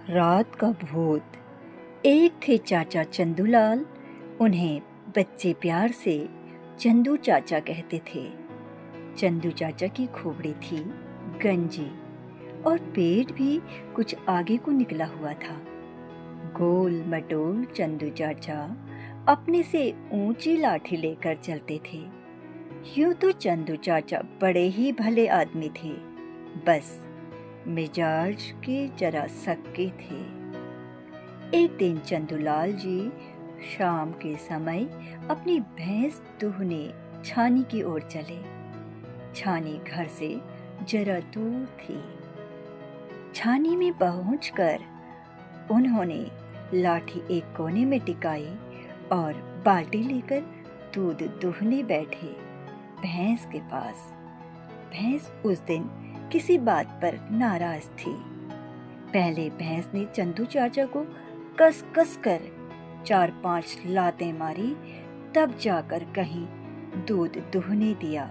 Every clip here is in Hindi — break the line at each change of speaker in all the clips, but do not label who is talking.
रात का भूत। एक थे चाचा चंदूलाल। उन्हें बच्चे प्यार से चंदू चाचा कहते थे। चंदू चाचा की खोपड़ी थी गंजी और पेट भी कुछ आगे को निकला हुआ था। गोल मटोल चंदू चाचा अपने से ऊंची लाठी लेकर चलते थे। यूं तो चंदू चाचा बड़े ही भले आदमी थे, बस मिजाज के जरा सक्के थे। एक दिन चंदूलाल जी शाम के समय अपनी भैंस दूहने छानी की ओर चले। छानी घर से जरा दूर थी। छानी में पहुंचकर उन्होंने लाठी एक कोने में टिकाई और बाल्टी लेकर दूध दूहने बैठे भैंस के पास। भैंस उस दिन किसी बात पर नाराज थी। पहले भैंस ने चंदू चाचा को कस कस कर 4-5 लातें मारी, तब जाकर कहीं दूध दुहने दिया।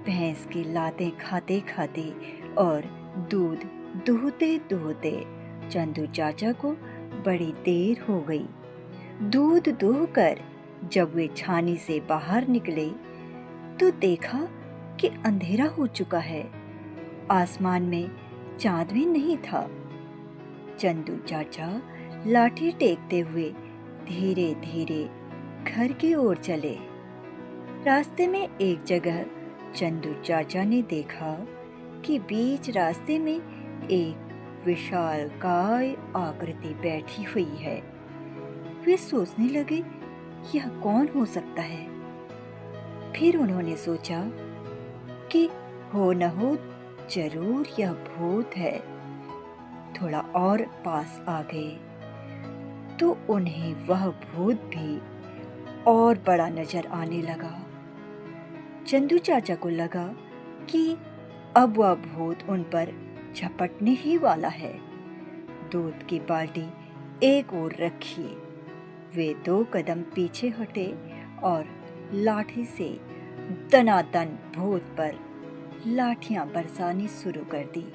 भैंस की लातें खाते खाते और दूध दुहते दुहते चंदू चाचा को बड़ी देर हो गई। दूध दुहकर जब वे छानी से बाहर निकले तो देखा कि अंधेरा हो चुका है। आसमान में चांद भी नहीं था। चंदू चाचा लाठी टेकते हुए धीरे धीरे घर की ओर चले। रास्ते में एक जगह चंदू चाचा ने देखा कि बीच रास्ते में एक विशालकाय आकृति बैठी हुई है। वे सोचने लगे, यह कौन हो सकता है। फिर उन्होंने सोचा कि हो न हो जरूर यह भूत है। थोड़ा और पास आ गए तो उन्हें वह भूत भी और बड़ा नजर आने लगा। चंदू चाचा को लगा कि अब वह भूत उन पर झपटने ही वाला है। दूध की बाल्टी एक ओर रखी, वे 2 कदम पीछे हटे और लाठी से दनादन भूत पर लाठियां बरसानी शुरू कर दी।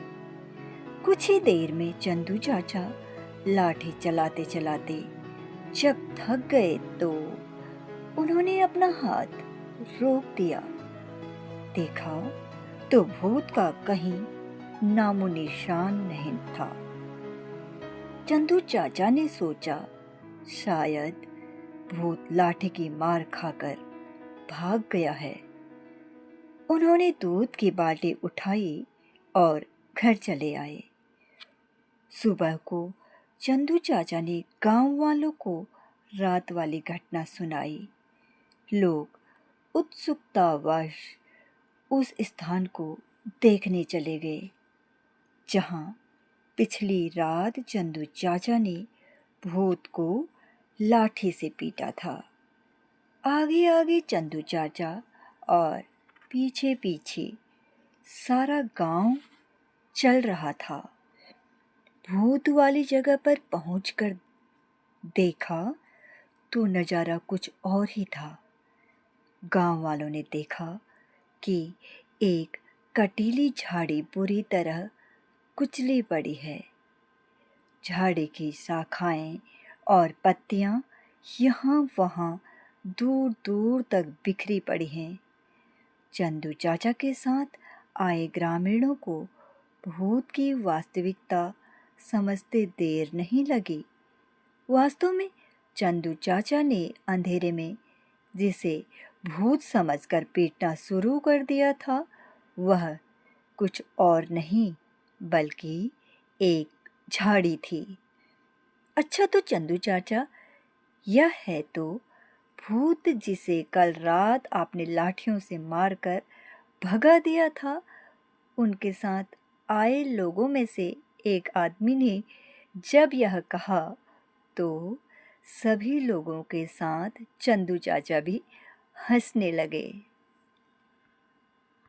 कुछ ही देर में चंदू चाचा लाठी चलाते चलाते जब थक गए तो उन्होंने अपना हाथ रोक दिया। देखा तो भूत का कहीं नामो निशान नहीं था। चंदू चाचा ने सोचा, शायद भूत लाठी की मार खाकर भाग गया है। उन्होंने दूध की बाल्टी उठाई और घर चले आए। सुबह को चंदू चाचा ने गांव वालों को रात वाली घटना सुनाई। लोग उत्सुकतावश उस स्थान को देखने चले गए जहां पिछली रात चंदू चाचा ने भूत को लाठी से पीटा था। आगे आगे चंदू चाचा और पीछे पीछे सारा गांव चल रहा था। भूत वाली जगह पर पहुंचकर देखा तो नजारा कुछ और ही था। गांव वालों ने देखा कि एक कटीली झाड़ी बुरी तरह कुचली पड़ी है। झाड़ी की शाखाएं और पत्तियां यहाँ वहाँ दूर दूर तक बिखरी पड़ी हैं। चंदू चाचा के साथ आए ग्रामीणों को भूत की वास्तविकता समझते देर नहीं लगी। वास्तव में चंदू चाचा ने अंधेरे में जिसे भूत समझकर पीटना शुरू कर दिया था, वह कुछ और नहीं बल्कि एक झाड़ी थी। अच्छा तो चंदू चाचा, यह है तो भूत जिसे कल रात आपने लाठियों से मारकर भगा दिया था। उनके साथ आए लोगों में से एक आदमी ने जब यह कहा तो सभी लोगों के साथ चंदू चाचा भी हंसने लगे।